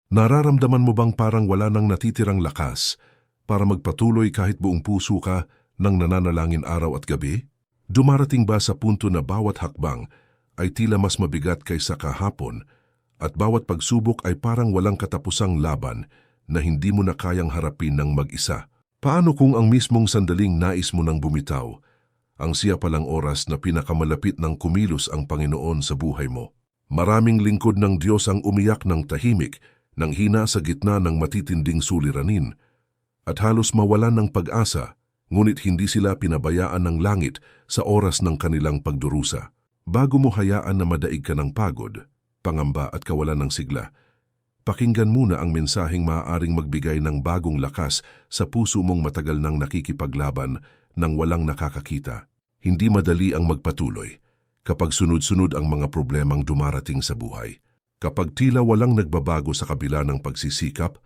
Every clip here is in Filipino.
Nararamdaman mo bang parang wala nang natitirang lakas para magpatuloy kahit buong puso ka nang nananalangin araw at gabi? Dumarating ba sa punto na bawat hakbang ay tila mas mabigat kaysa kahapon at bawat pagsubok ay parang walang katapusang laban na hindi mo na kayang harapin ng mag-isa? Paano kung ang mismong sandaling nais mo nang bumitaw, ang siya palang oras na pinakamalapit ng kumilos ang Panginoon sa buhay mo? Maraming lingkod ng Diyos ang umiyak ng tahimik nang hina sa gitna ng matitinding suliranin at halos mawalan ng pag-asa, ngunit hindi sila pinabayaan ng langit sa oras ng kanilang pagdurusa. Bago mo hayaan na madaig ka ng pagod, pangamba at kawalan ng sigla, pakinggan muna ang mensaheng maaaring magbigay ng bagong lakas sa puso mong matagal nang nakikipaglaban nang walang nakakakita. Hindi madali ang magpatuloy kapag sunod-sunod ang mga problemang dumarating sa buhay. Kapag tila walang nagbabago sa kabila ng pagsisikap,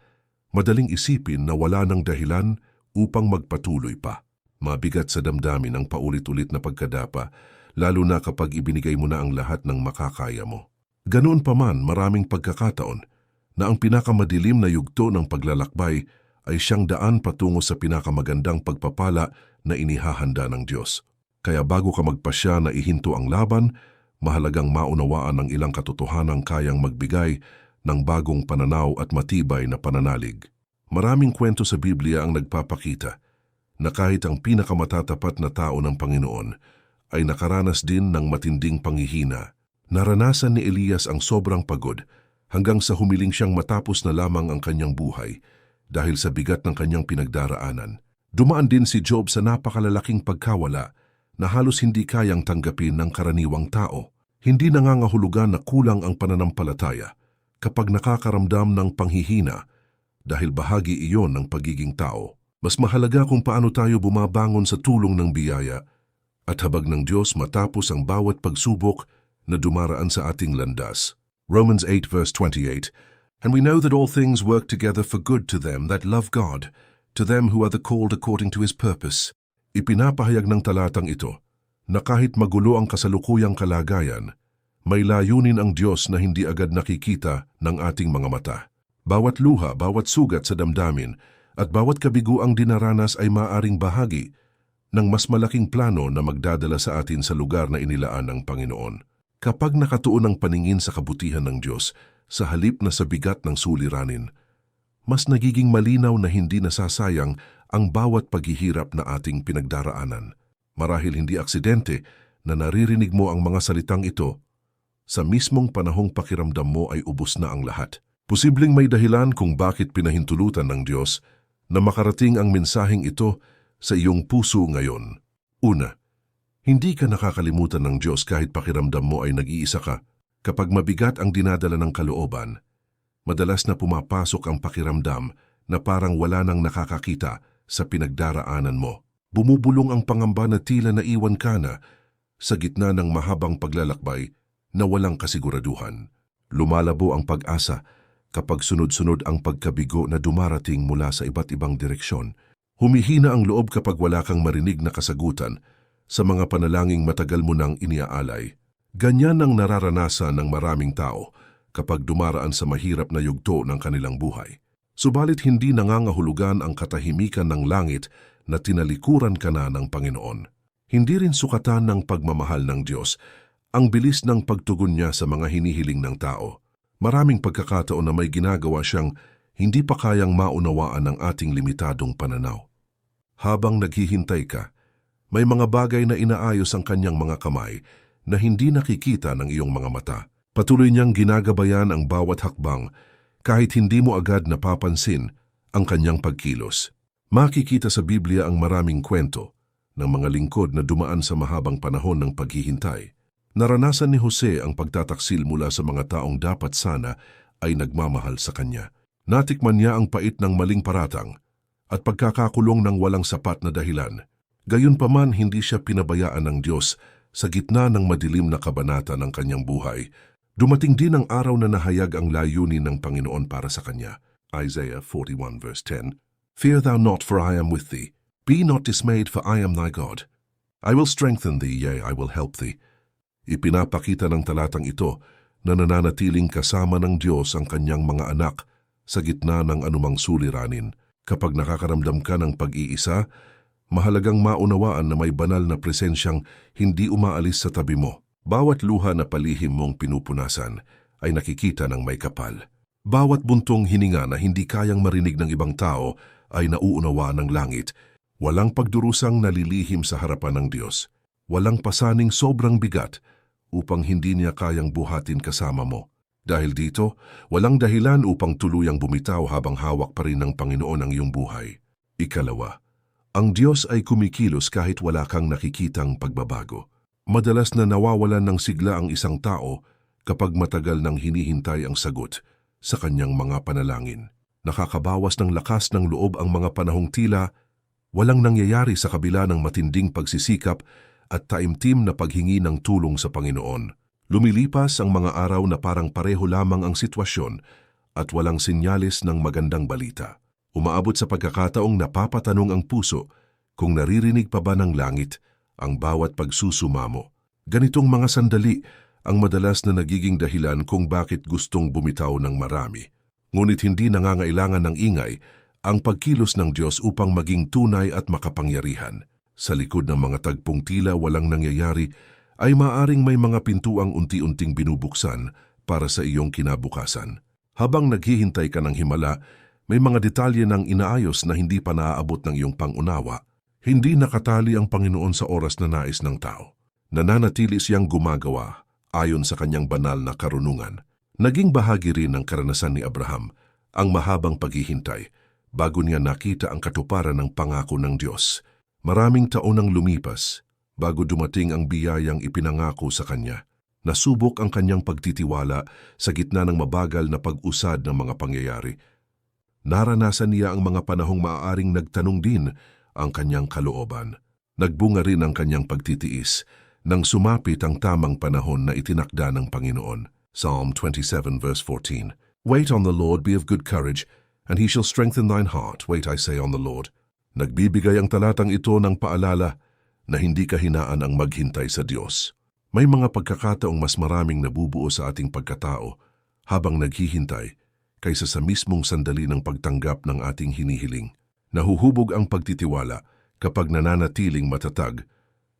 madaling isipin na wala ng dahilan upang magpatuloy pa. Mabigat sa damdamin ang paulit-ulit na pagkadapa, lalo na kapag ibinigay mo na ang lahat ng makakaya mo. Ganoon pa man, maraming pagkakataon na ang pinakamadilim na yugto ng paglalakbay ay siyang daan patungo sa pinakamagandang pagpapala na inihahanda ng Diyos. Kaya bago ka magpasya na ihinto ang laban, mahalagang maunawaan ng ilang katotohanang kayang magbigay ng bagong pananaw at matibay na pananalig. Maraming kwento sa Biblia ang nagpapakita na kahit ang pinakamatatapat na tao ng Panginoon ay nakaranas din ng matinding panghihina. Naranasan ni Elias ang sobrang pagod hanggang sa humiling siyang matapos na lamang ang kanyang buhay dahil sa bigat ng kanyang pinagdaraanan. Dumaan din si Job sa napakalalaking pagkawala na halos hindi kayang tanggapin ng karaniwang tao. Hindi nangangahulugan na kulang ang pananampalataya kapag nakakaramdam ng panghihina dahil bahagi iyon ng pagiging tao. Mas mahalaga kung paano tayo bumabangon sa tulong ng biyaya at habag ng Diyos matapos ang bawat pagsubok na dumaraan sa ating landas. Romans 8 verse 28, "And we know that all things work together for good to them that love God, to them who are the called according to His purpose." Ipinapahayag ng talatang ito na kahit magulo ang kasalukuyang kalagayan, may layunin ang Diyos na hindi agad nakikita ng ating mga mata. Bawat luha, bawat sugat sa damdamin, at bawat kabiguang dinaranas ay maaring bahagi ng mas malaking plano na magdadala sa atin sa lugar na inilaan ng Panginoon. Kapag nakatuon ang paningin sa kabutihan ng Diyos, sa halip na sa bigat ng suliranin, mas nagiging malinaw na hindi nasasayang ang bawat paghihirap na ating pinagdaraanan. Marahil hindi aksidente na naririnig mo ang mga salitang ito, sa mismong panahong pakiramdam mo ay ubos na ang lahat. Posibleng may dahilan kung bakit pinahintulutan ng Diyos na makarating ang mensaheng ito sa iyong puso ngayon. Una, hindi ka nakakalimutan ng Diyos kahit pakiramdam mo ay nag-iisa ka. Kapag mabigat ang dinadala ng kalooban, madalas na pumapasok ang pakiramdam na parang wala nang nakakakita sa pinagdaraanan mo. Bumubulong ang pangamba na tila naiwan ka na sa gitna ng mahabang paglalakbay na walang kasiguraduhan. Lumalabo ang pag-asa kapag sunod-sunod ang pagkabigo na dumarating mula sa iba't ibang direksyon. Humihina ang loob kapag wala kang marinig na kasagutan sa mga panalangin matagal mo nang iniaalay. Ganyan ang nararanasan ng maraming tao kapag dumaraan sa mahirap na yugto ng kanilang buhay. Subalit hindi nangangahulugan ang katahimikan ng langit na tinalikuran ka na ng Panginoon. Hindi rin sukatan ng pagmamahal ng Diyos ang bilis ng pagtugon niya sa mga hinihiling ng tao. Maraming pagkakataon na may ginagawa siyang hindi pa kayang maunawaan ng ating limitadong pananaw. Habang naghihintay ka, may mga bagay na inaayos ang kanyang mga kamay na hindi nakikita ng iyong mga mata. Patuloy niyang ginagabayan ang bawat hakbang kahit hindi mo agad napapansin ang kanyang pagkilos. Makikita sa Biblia ang maraming kwento ng mga lingkod na dumaan sa mahabang panahon ng paghihintay. Naranasan ni Jose ang pagtataksil mula sa mga taong dapat sana ay nagmamahal sa kanya. Natikman niya ang pait ng maling paratang at pagkakakulong ng walang sapat na dahilan. Gayunpaman, hindi siya pinabayaan ng Diyos sa gitna ng madilim na kabanata ng kanyang buhay. Dumating din ang araw na nahayag ang layunin ng Panginoon para sa kanya. Isaiah 41 verse 10, "Fear thou not, for I am with thee. Be not dismayed, for I am thy God. I will strengthen thee, yea, I will help thee." Ipinapakita ng talatang ito na nananatiling kasama ng Diyos ang kanyang mga anak sa gitna ng anumang suliranin. Kapag nakakaramdam ka ng pag-iisa, mahalagang maunawaan na may banal na presensyang hindi umaalis sa tabi mo. Bawat luha na palihim mong pinupunasan ay nakikita ng may kapal. Bawat buntong hininga na hindi kayang marinig ng ibang tao ay nauunawa ng langit. Walang pagdurusang nalilihim sa harapan ng Diyos. Walang pasaning sobrang bigat upang hindi niya kayang buhatin kasama mo. Dahil dito, walang dahilan upang tuluyang bumitaw habang hawak pa rin ng Panginoon ang iyong buhay. Ikalawa, ang Diyos ay kumikilos kahit wala kang nakikitang pagbabago. Madalas na nawawalan ng sigla ang isang tao kapag matagal nang hinihintay ang sagot sa kanyang mga panalangin. Nakakabawas ng lakas ng loob ang mga panahong tila walang nangyayari sa kabila ng matinding pagsisikap at taimtim na paghingi ng tulong sa Panginoon. Lumilipas ang mga araw na parang pareho lamang ang sitwasyon at walang senyales ng magandang balita. Umaabot sa pagkakataong napapatanong ang puso kung naririnig pa ba ng langit ang bawat pagsusumamo. Ganitong mga sandali ang madalas na nagiging dahilan kung bakit gustong bumitaw ng marami. Ngunit hindi nangangailangan ng ingay ang pagkilos ng Diyos upang maging tunay at makapangyarihan. Sa likod ng mga tagpong tila walang nangyayari, ay maaring may mga pintuang unti-unting binubuksan para sa iyong kinabukasan. Habang naghihintay ka ng himala, may mga detalye ng inaayos na hindi pa naaabot ng iyong pangunawa. Hindi nakatali ang Panginoon sa oras na nais ng tao. Nananatili siyang gumagawa ayon sa kanyang banal na karunungan. Naging bahagi rin ng karanasan ni Abraham ang mahabang paghihintay bago niya nakita ang katuparan ng pangako ng Diyos. Maraming taon ang lumipas bago dumating ang biyayang ipinangako sa kanya. Nasubok ang kanyang pagtitiwala sa gitna ng mabagal na pag-usad ng mga pangyayari. Naranasan niya ang mga panahong maaaring nagtanong din ang kanyang kalooban. Nagbunga rin ang kanyang pagtitiis nang sumapit ang tamang panahon na itinakda ng Panginoon. Psalm 27 verse 14. Wait on the Lord, be of good courage, and He shall strengthen thine heart. Wait, I say, on the Lord. Nagbibigay ang talatang ito ng paalala na hindi kahinaan ang maghintay sa Diyos. May mga pagkakataong mas maraming nabubuo sa ating pagkatao habang naghihintay kaysa sa mismong sandali ng pagtanggap ng ating hinihiling. Nahuhubog ang pagtitiwala kapag nananatiling matatag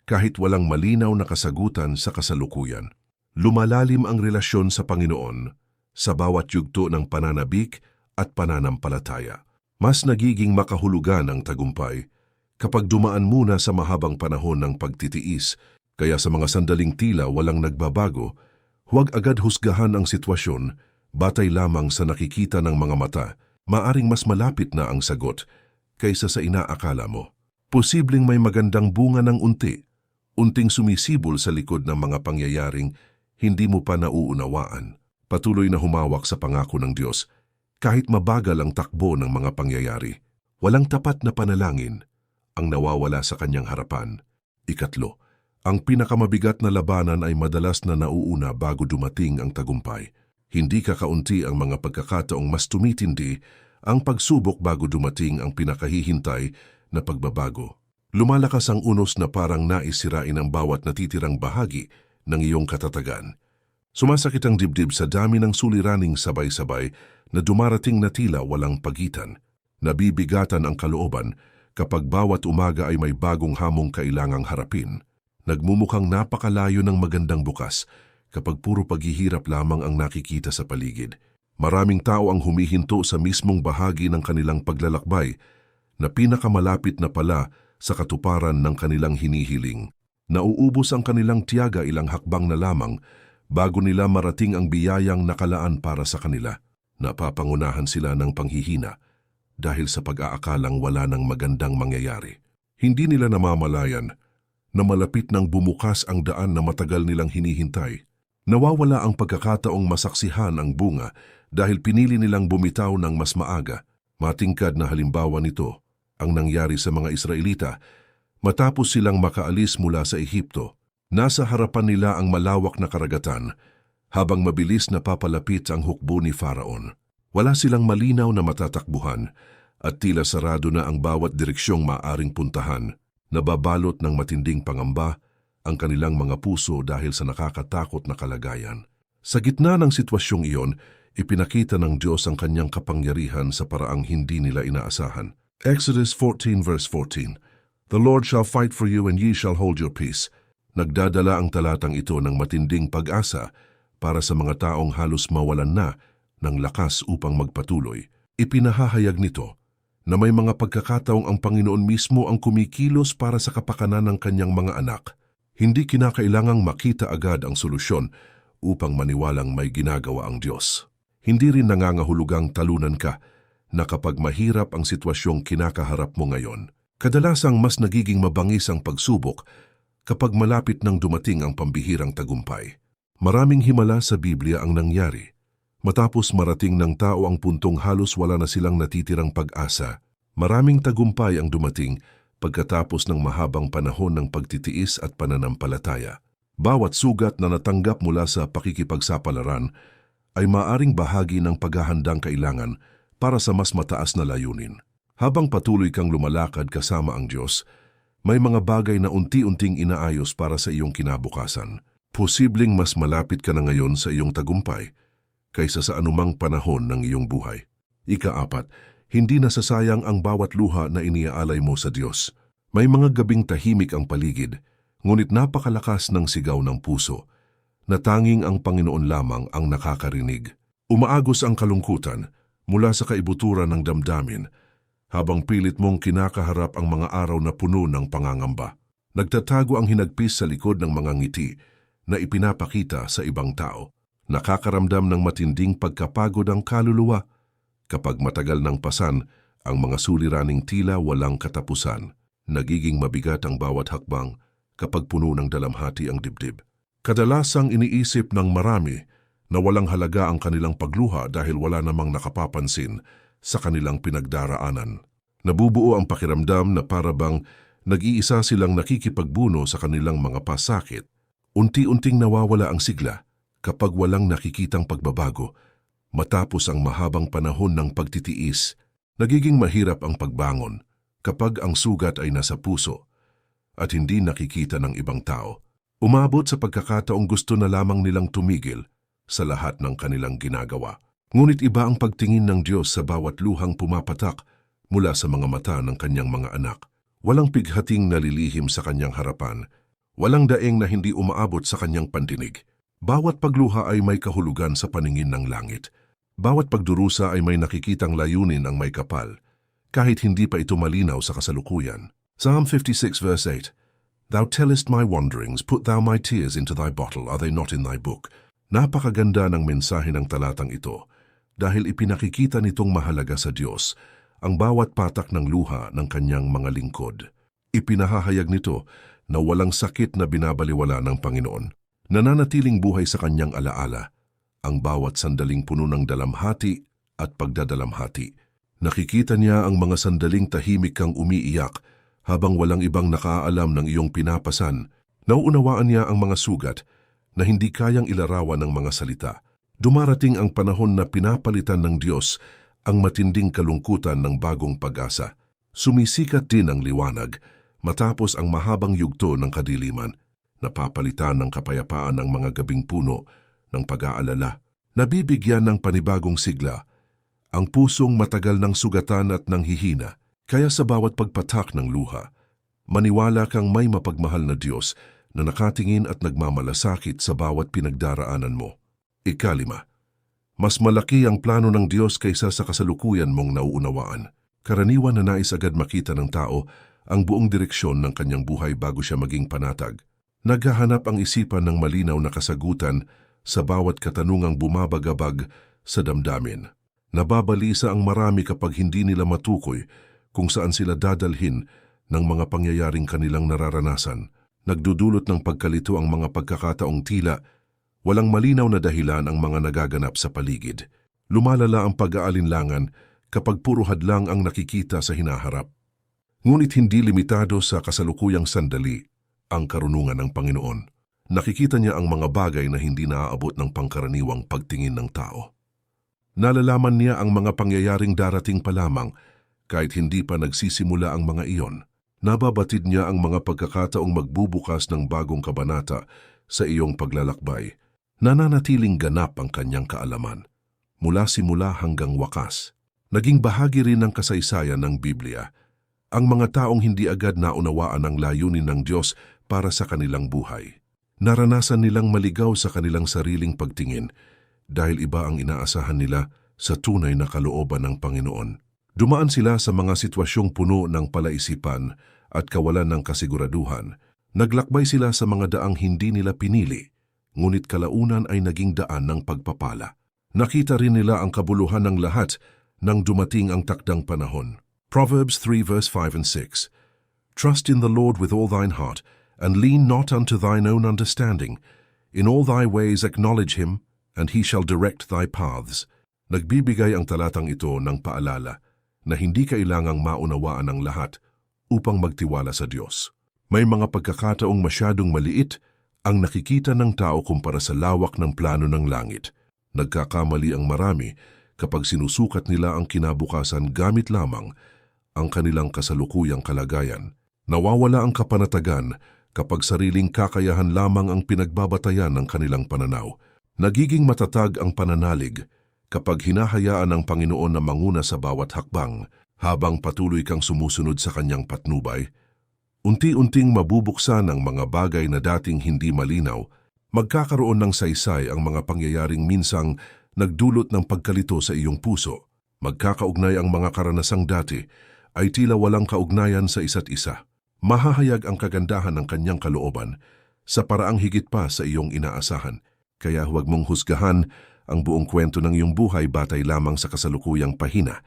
kahit walang malinaw na kasagutan sa kasalukuyan. Lumalalim ang relasyon sa Panginoon sa bawat yugto ng pananabik at pananampalataya. Mas nagiging makahulugan ang tagumpay kapag dumaan muna sa mahabang panahon ng pagtitiis. Kaya sa mga sandaling tila walang nagbabago, huwag agad husgahan ang sitwasyon batay lamang sa nakikita ng mga mata. Maaring mas malapit na ang sagot kaysa sa inaakala mo. Posibleng may magandang bunga ng unting sumisibol sa likod ng mga pangyayaring hindi mo pa nauunawaan. Patuloy na humawak sa pangako ng Diyos kahit mabagal ang takbo ng mga pangyayari. Walang tapat na panalangin ang nawawala sa kanyang harapan. Ikatlo, ang pinakamabigat na labanan ay madalas na nauuna bago dumating ang tagumpay. Hindi kakaunti ang mga pagkakataong mas tumitindi ang pagsubok bago dumating ang pinakahihintay na pagbabago. Lumalakas ang unos na parang naisirain ang bawat natitirang bahagi ng iyong katatagan. Sumasakit ang dibdib sa dami ng suliraning sabay-sabay na dumarating na tila walang pagitan. Nabibigatan ang kalooban kapag bawat umaga ay may bagong hamong kailangang harapin. Nagmumukhang napakalayo ng magandang bukas kapag puro paghihirap lamang ang nakikita sa paligid. Maraming tao ang humihinto sa mismong bahagi ng kanilang paglalakbay na pinakamalapit na pala sa katuparan ng kanilang hinihiling. Nauubos ang kanilang tiyaga ilang hakbang na lamang bago nila marating ang biyayang nakalaan para sa kanila. Napapangunahan sila ng panghihina dahil sa pag-aakalang wala ng magandang mangyayari. Hindi nila namamalayan na malapit nang bumukas ang daan na matagal nilang hinihintay. Nawawala ang pagkakataong masaksihan ang bunga dahil pinili nilang bumitaw ng mas maaga. Matingkad na halimbawa nito ang nangyari sa mga Israelita matapos silang makaalis mula sa Ehipto. Nasa harapan nila ang malawak na karagatan habang mabilis na papalapit ang hukbo ni Faraon. Wala silang malinaw na matatakbuhan at tila sarado na ang bawat direksyong maaring puntahan. Nababalot ng matinding pangamba ang kanilang mga puso dahil sa nakakatakot na kalagayan. Sa gitna ng sitwasyong iyon, ipinakita ng Diyos ang kanyang kapangyarihan sa paraang hindi nila inaasahan. Exodus 14 verse 14, "The Lord shall fight for you and ye shall hold your peace." Nagdadala ang talatang ito ng matinding pag-asa para sa mga taong halos mawalan na ng lakas upang magpatuloy. Ipinahahayag nito na may mga pagkakataong ang Panginoon mismo ang kumikilos para sa kapakanan ng kanyang mga anak. Hindi kinakailangang makita agad ang solusyon upang maniwalang may ginagawa ang Diyos. Hindi rin nangangahulugang talunan ka na kapag mahirap ang sitwasyong kinakaharap mo ngayon. Kadalasang mas nagiging mabangis ang pagsubok kapag malapit nang dumating ang pambihirang tagumpay. Maraming himala sa Biblia ang nangyari. Matapos marating ng tao ang puntong halos wala na silang natitirang pag-asa, maraming tagumpay ang dumating pagkatapos ng mahabang panahon ng pagtitiis at pananampalataya. Bawat sugat na natanggap mula sa pakikipagsapalaran ay maaring bahagi ng paghahandang kailangan para sa mas mataas na layunin. Habang patuloy kang lumalakad kasama ang Diyos, may mga bagay na unti-unting inaayos para sa iyong kinabukasan. Posibleng mas malapit ka na ngayon sa iyong tagumpay kaysa sa anumang panahon ng iyong buhay. Ika-4, hindi nasasayang ang bawat luha na iniaalay mo sa Diyos. May mga gabing tahimik ang paligid, ngunit napakalakas ng sigaw ng puso, na tanging ang Panginoon lamang ang nakakarinig. Umaagos ang kalungkutan mula sa kaibuturan ng damdamin, habang pilit mong kinakaharap ang mga araw na puno ng pangangamba. Nagtatago ang hinagpis sa likod ng mga ngiti na ipinapakita sa ibang tao. Nakakaramdam ng matinding pagkapagod ang kaluluwa kapag matagal ng pasan ang mga suliraning tila walang katapusan. Nagiging mabigat ang bawat hakbang kapag puno ng dalamhati ang dibdib. Kadalasang iniisip ng marami na walang halaga ang kanilang pagluha dahil wala namang nakapapansin sa kanilang pinagdaraanan. Nabubuo ang pakiramdam na parabang nag-iisa silang nakikipagbuno sa kanilang mga pasakit. Unti-unting nawawala ang sigla kapag walang nakikitang pagbabago. Matapos ang mahabang panahon ng pagtitiis, nagiging mahirap ang pagbangon kapag ang sugat ay nasa puso at hindi nakikita ng ibang tao. Umabot sa pagkakataong gusto na lamang nilang tumigil sa lahat ng kanilang ginagawa. Ngunit iba ang pagtingin ng Diyos sa bawat luhang pumapatak mula sa mga mata ng kanyang mga anak. Walang pighating nalilihim sa kanyang harapan. Walang daeng na hindi umaabot sa kanyang pandinig. Bawat pagluha ay may kahulugan sa paningin ng langit. Bawat pagdurusa ay may nakikitang layunin ang may kapal, kahit hindi pa ito malinaw sa kasalukuyan. Psalm 56 verse 8, "Thou tellest my wanderings, put thou my tears into thy bottle, are they not in thy book?" Napakaganda ng mensahe ng talatang ito dahil ipinakikita nitong mahalaga sa Diyos ang bawat patak ng luha ng kanyang mga lingkod. Ipinahahayag nito na walang sakit na binabaliwala ng Panginoon. Nananatiling buhay sa kanyang alaala ang bawat sandaling puno ng dalamhati at pagdadalamhati. Nakikita niya ang mga sandaling tahimik kang umiiyak habang walang ibang nakaalam ng iyong pinapasan. Nauunawaan niya ang mga sugat na hindi kayang ilarawan ng mga salita. Dumarating ang panahon na pinapalitan ng Diyos ang matinding kalungkutan ng bagong pag-asa. Sumisikat din ang liwanag matapos ang mahabang yugto ng kadiliman. Napapalitan ng kapayapaan ang mga gabing puno ng pag-aalala. Nabibigyan ng panibagong sigla ang pusong matagal ng sugatan at nanghihina. Kaya sa bawat pagpatak ng luha, maniwala kang may mapagmahal na Diyos na nakatingin at nagmamalasakit sa bawat pinagdaraanan mo. Ika-5, mas malaki ang plano ng Diyos kaysa sa kasalukuyan mong nauunawaan. Karaniwan na nais agad makita ng tao ang buong direksyon ng kanyang buhay bago siya maging panatag. Naghahanap ang isipan ng malinaw na kasagutan sa bawat katanungang bumabagabag sa damdamin. Nababalisa ang marami kapag hindi nila matukoy kung saan sila dadalhin ng mga pangyayaring kanilang nararanasan. Nagdudulot ng pagkalito ang mga pagkakataong tila walang malinaw na dahilan ang mga nagaganap sa paligid. Lumalala ang pag-aalinlangan kapag puro hadlang ang nakikita sa hinaharap. Ngunit hindi limitado sa kasalukuyang sandali ang karunungan ng Panginoon. Nakikita niya ang mga bagay na hindi naaabot ng pangkaraniwang pagtingin ng tao. Nalalaman niya ang mga pangyayaring darating pa lamang kahit hindi pa nagsisimula ang mga iyon. Nababatid niya ang mga pagkakataong magbubukas ng bagong kabanata sa iyong paglalakbay. Nananatiling ganap ang kanyang kaalaman. mula simula hanggang wakas. Naging bahagi rin ng kasaysayan ng Biblia ang mga taong hindi agad naunawaan ang layunin ng Diyos para sa kanilang buhay. Naranasan nilang maligaw sa kanilang sariling pagtingin dahil iba ang inaasahan nila sa tunay na kalooban ng Panginoon. Dumaan sila sa mga sitwasyong puno ng palaisipan at kawalan ng kasiguraduhan. Naglakbay sila sa mga daang hindi nila pinili, ngunit kalaunan ay naging daan ng pagpapala. Nakita rin nila ang kabuluhan ng lahat nang dumating ang takdang panahon. Proverbs 3 verse 5 and 6. Trust in the Lord with all thine heart, and lean not unto thine own understanding. In all thy ways acknowledge him, and he shall direct thy paths. Nagbibigay ang talatang ito ng paalala na hindi kailangang maunawaan ang lahat upang magtiwala sa Diyos. May mga pagkakataong masyadong maliit ang nakikita ng tao kumpara sa lawak ng plano ng langit. Nagkakamali ang marami kapag sinusukat nila ang kinabukasan gamit lamang ang kanilang kasalukuyang kalagayan. Nawawala ang kapanatagan kapag sariling kakayahan lamang ang pinagbabatayan ng kanilang pananaw. Nagiging matatag ang pananalig kapag hinahayaan ng Panginoon na manguna sa bawat hakbang habang patuloy kang sumusunod sa kanyang patnubay. Unti-unting mabubuksan ang mga bagay na dating hindi malinaw, magkakaroon ng saysay ang mga pangyayaring minsang nagdulot ng pagkalito sa iyong puso. Magkakaugnay ang mga karanasang dati ay tila walang kaugnayan sa isa't isa. Mahahayag ang kagandahan ng kanyang kalooban sa paraang higit pa sa iyong inaasahan. Kaya huwag mong husgahan ang buong kwento ng iyong buhay batay lamang sa kasalukuyang pahina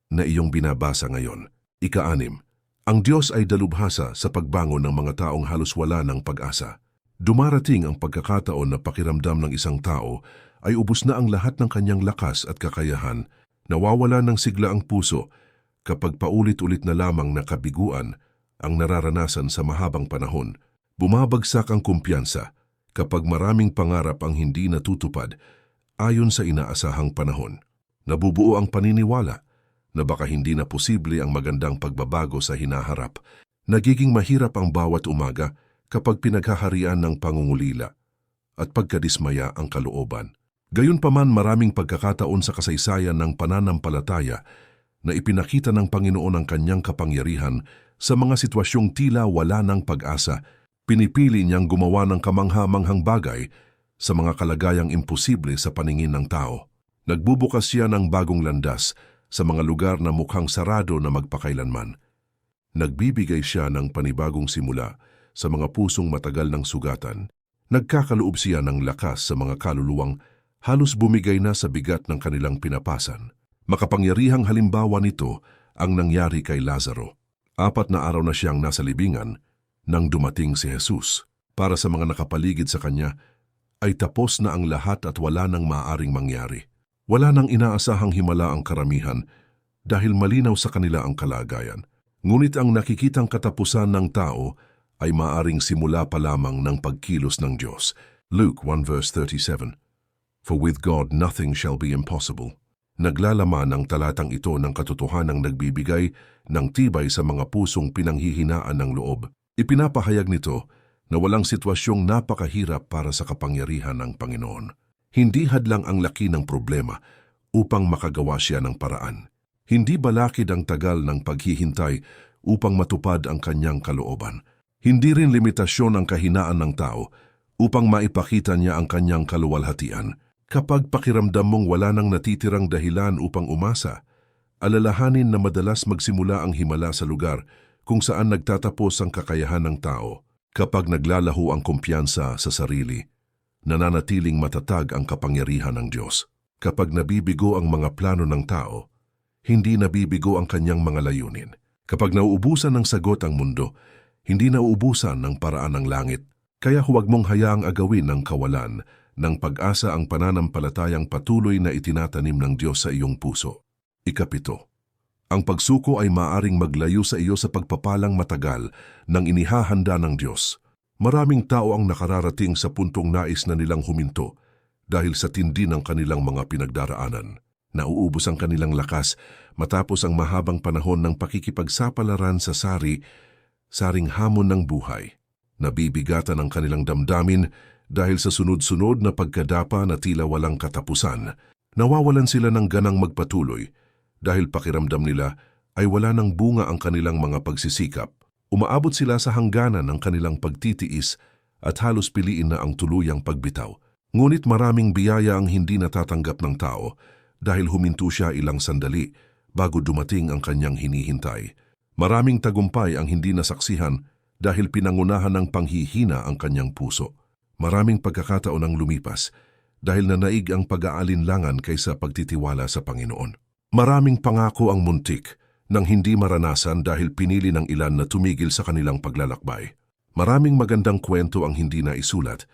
na iyong binabasa ngayon. Ika-6. Ang Diyos ay dalubhasa sa pagbangon ng mga taong halos wala ng pag-asa. Dumarating ang pagkakataon na pakiramdam ng isang tao ay ubos na ang lahat ng kanyang lakas at kakayahan. Nawawala ng sigla ang puso kapag paulit-ulit na lamang na kabiguan ang nararanasan sa mahabang panahon. Bumabagsak ang kumpiyansa kapag maraming pangarap ang hindi natutupad ayon sa inaasahang panahon. Nabubuo ang paniniwala na baka hindi na posible ang magandang pagbabago sa hinaharap. Nagiging mahirap ang bawat umaga kapag pinaghaharian ng pangungulila at pagkadismaya ang kalooban. Gayunpaman maraming pagkakataon sa kasaysayan ng pananampalataya na ipinakita ng Panginoon ang kanyang kapangyarihan sa mga sitwasyong tila wala ng pag-asa. Pinipili niyang gumawa ng kamangha-manghang bagay sa mga kalagayang imposible sa paningin ng tao. Nagbubukas siya ng bagong landas sa mga lugar na mukhang sarado na magpakailanman. Nagbibigay siya ng panibagong simula sa mga pusong matagal ng sugatan. Nagkakaloob siya ng lakas sa mga kaluluwang halos bumigay na sa bigat ng kanilang pinapasan. Makapangyarihang halimbawa nito ang nangyari kay Lazaro. 4 na araw na siyang nasa libingan nang dumating si Jesus. Para sa mga nakapaligid sa kanya, ay tapos na ang lahat at wala nang maaaring mangyari. Wala nang inaasahang himala ang karamihan dahil malinaw sa kanila ang kalagayan. Ngunit ang nakikitang katapusan ng tao ay maaaring simula pa lamang ng pagkilos ng Diyos. Luke 1 verse 37. For with God nothing shall be impossible. Naglalaman ang talatang ito ng katotohanang nagbibigay ng tibay sa mga pusong pinanghihinaan ng loob. Ipinapahayag nito na walang sitwasyong napakahirap para sa kapangyarihan ng Panginoon. Hindi hadlang ang laki ng problema upang makagawa siya ng paraan. Hindi balakid ang tagal ng paghihintay upang matupad ang kanyang kalooban. Hindi rin limitasyon ang kahinaan ng tao upang maipakita niya ang kanyang kaluwalhatian. Kapag pakiramdam mong wala nang natitirang dahilan upang umasa, alalahanin na madalas magsimula ang himala sa lugar kung saan nagtatapos ang kakayahan ng tao. Kapag naglalaho ang kumpiyansa sa sarili, nananatiling matatag ang kapangyarihan ng Diyos. Kapag nabibigo ang mga plano ng tao, hindi nabibigo ang kanyang mga layunin. Kapag nauubusan ng sagot ang mundo, hindi nauubusan ng paraan ng langit. Kaya huwag mong hayaang agawin ng kawalan ng pag-asa ang pananampalatayang patuloy na itinatanim ng Diyos sa iyong puso. 7. Ang pagsuko ay maaring maglayo sa iyo sa pagpapalang matagal ng inihahanda ng Diyos. Maraming tao ang nakararating sa puntong nais na nilang huminto dahil sa tindi ng kanilang mga pinagdaraanan. Nauubos ang kanilang lakas matapos ang mahabang panahon ng pakikipagsapalaran sa saring hamon ng buhay. Nabibigatan ang kanilang damdamin dahil sa sunod-sunod na pagkadapa na tila walang katapusan. Nawawalan sila ng ganang magpatuloy dahil pakiramdam nila ay wala ng bunga ang kanilang mga pagsisikap. Umaabot sila sa hangganan ng kanilang pagtitiis at halos piliin na ang tuluyang pagbitaw. Ngunit maraming biyaya ang hindi natatanggap ng tao dahil huminto siya ilang sandali bago dumating ang kanyang hinihintay. Maraming tagumpay ang hindi nasaksihan dahil pinangunahan ng panghihina ang kanyang puso. Maraming pagkakataon ang lumipas dahil nanaig ang pag-aalinlangan kaysa pagtitiwala sa Panginoon. Maraming pangako ang muntik nang hindi maranasan dahil pinili ng ilan na tumigil sa kanilang paglalakbay. Maraming magandang kwento ang hindi naisulat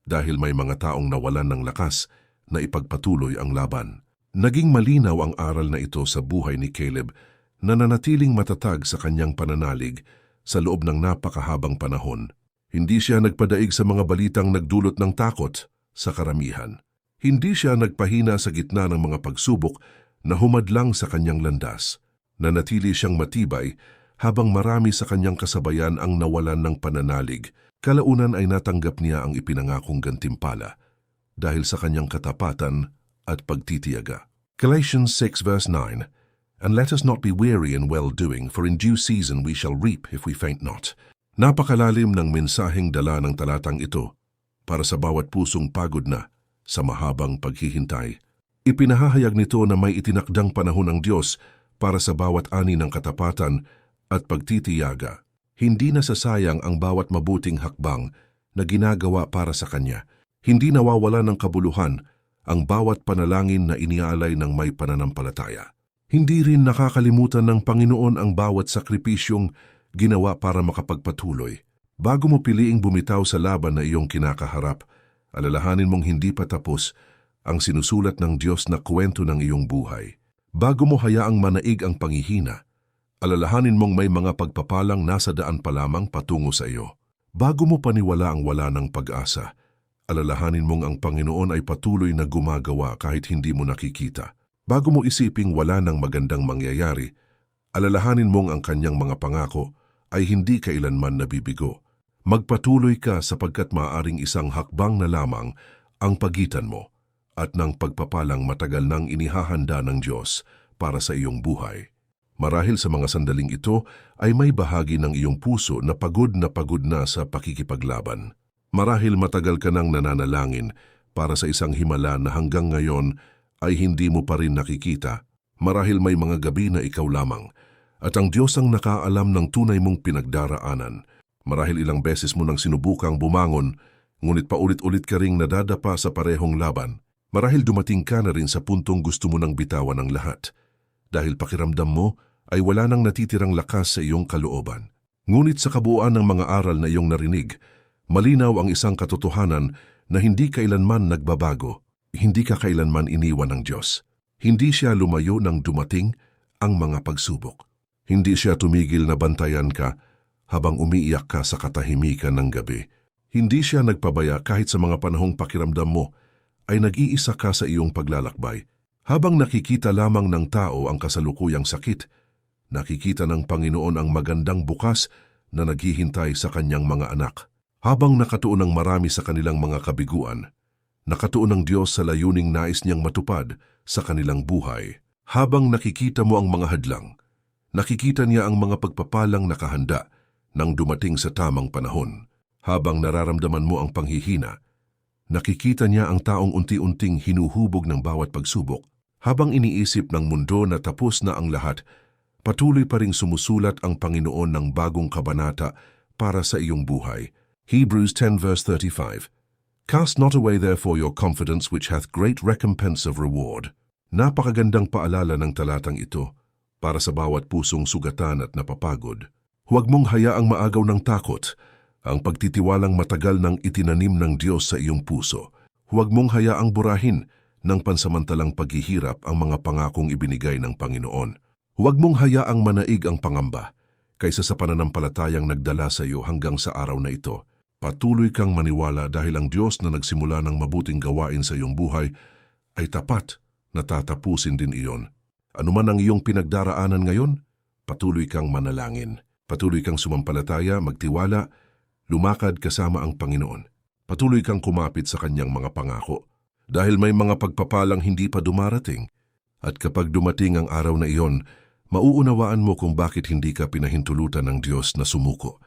dahil may mga taong nawalan ng lakas na ipagpatuloy ang laban. Naging malinaw ang aral na ito sa buhay ni Caleb na nanatiling matatag sa kanyang pananalig sa loob ng napakahabang panahon. Hindi siya nagpadaig sa mga balitang nagdulot ng takot sa karamihan. Hindi siya nagpahina sa gitna ng mga pagsubok na humadlang sa kanyang landas. Nanatili siyang matibay habang marami sa kanyang kasabayan ang nawalan ng pananalig. Kalaunan ay natanggap niya ang ipinangakong gantimpala dahil sa kanyang katapatan at pagtitiyaga. Galatians 6 verse 9, "And let us not be weary in well-doing, for in due season we shall reap if we faint not." Napakalalim ng mensaheng dala ng talatang ito para sa bawat pusong pagod na sa mahabang paghihintay. Ipinahahayag nito na may itinakdang panahon ng Diyos para sa bawat ani ng katapatan at pagtitiyaga. Hindi nasasayang ang bawat mabuting hakbang na ginagawa para sa Kanya. Hindi nawawala ng kabuluhan ang bawat panalangin na inialay ng may pananampalataya. Hindi rin nakakalimutan ng Panginoon ang bawat sakripisyong ginawa para makapagpatuloy. Bago mo piliing bumitaw sa laban na iyong kinakaharap, alalahanin mong hindi pa tapos ang sinusulat ng Diyos na kwento ng iyong buhay. Bago mo hayaang manaig ang panghihina, alalahanin mong may mga pagpapalang nasa daan pa lamang patungo sa iyo. Bago mo paniwala ang wala ng pag-asa, alalahanin mong ang Panginoon ay patuloy na gumagawa kahit hindi mo nakikita. Bago mo isiping wala ng magandang mangyayari, alalahanin mong ang kanyang mga pangako ay hindi kailanman nabibigo. Magpatuloy ka sapagkat maaaring isang hakbang na lamang ang pagitan mo at ng pagpapalang matagal nang inihahanda ng Diyos para sa iyong buhay. Marahil sa mga sandaling ito ay may bahagi ng iyong puso na pagod na sa pakikipaglaban. Marahil matagal ka nang nananalangin para sa isang himala na hanggang ngayon ay hindi mo pa rin nakikita. Marahil may mga gabi na ikaw lamang at ang Diyos ang nakaalam ng tunay mong pinagdaraanan. Marahil ilang beses mo nang sinubukang bumangon, ngunit paulit-ulit ka ring nadadapa sa parehong laban. Marahil dumating ka na rin sa puntong gusto mo nang bitawan ang lahat, dahil pakiramdam mo ay wala nang natitirang lakas sa iyong kalooban. Ngunit sa kabuuan ng mga aral na iyong narinig, malinaw ang isang katotohanan na hindi kailanman nagbabago, hindi ka kailanman iniwan ng Diyos. Hindi siya lumayo nang dumating ang mga pagsubok. Hindi siya tumigil na bantayan ka habang umiiyak ka sa katahimikan ng gabi. Hindi siya nagpabaya kahit sa mga panahong pakiramdam mo ay nag-iisa ka sa iyong paglalakbay. Habang nakikita lamang ng tao ang kasalukuyang sakit, nakikita ng Panginoon ang magandang bukas na naghihintay sa kanyang mga anak. Habang nakatuon ang marami sa kanilang mga kabiguan, nakatuon ang Diyos sa layuning nais niyang matupad sa kanilang buhay. Habang nakikita mo ang mga hadlang, nakikita niya ang mga pagpapalang nakahanda nang dumating sa tamang panahon. Habang nararamdaman mo ang panghihina, nakikita niya ang taong unti-unting hinuhubog ng bawat pagsubok. Habang iniisip ng mundo na tapos na ang lahat, patuloy pa ring sumusulat ang Panginoon ng bagong kabanata para sa iyong buhay. Hebrews 10 verse 35. "Cast not away therefore your confidence which hath great recompense of reward." Napakagandang paalala ng talatang ito para sa bawat pusong sugatan at napapagod. Huwag mong hayaang maagaw ng takot ang pagtitiwalang matagal nang itinanim ng Diyos sa iyong puso. Huwag mong hayaang burahin ng pansamantalang paghihirap ang mga pangakong ibinigay ng Panginoon. Huwag mong hayaang manaig ang pangamba kaysa sa pananampalatayang nagdala sa iyo hanggang sa araw na ito. Patuloy kang maniwala dahil ang Diyos na nagsimula ng mabuting gawain sa iyong buhay ay tapat na tatapusin din iyon. Ano man ang iyong pinagdaraanan ngayon, patuloy kang manalangin. Patuloy kang sumampalataya, magtiwala, lumakad kasama ang Panginoon. Patuloy kang kumapit sa kanyang mga pangako. dahil may mga pagpapalang hindi pa dumarating. At kapag dumating ang araw na iyon, mauunawaan mo kung bakit hindi ka pinahintulutan ng Diyos na sumuko.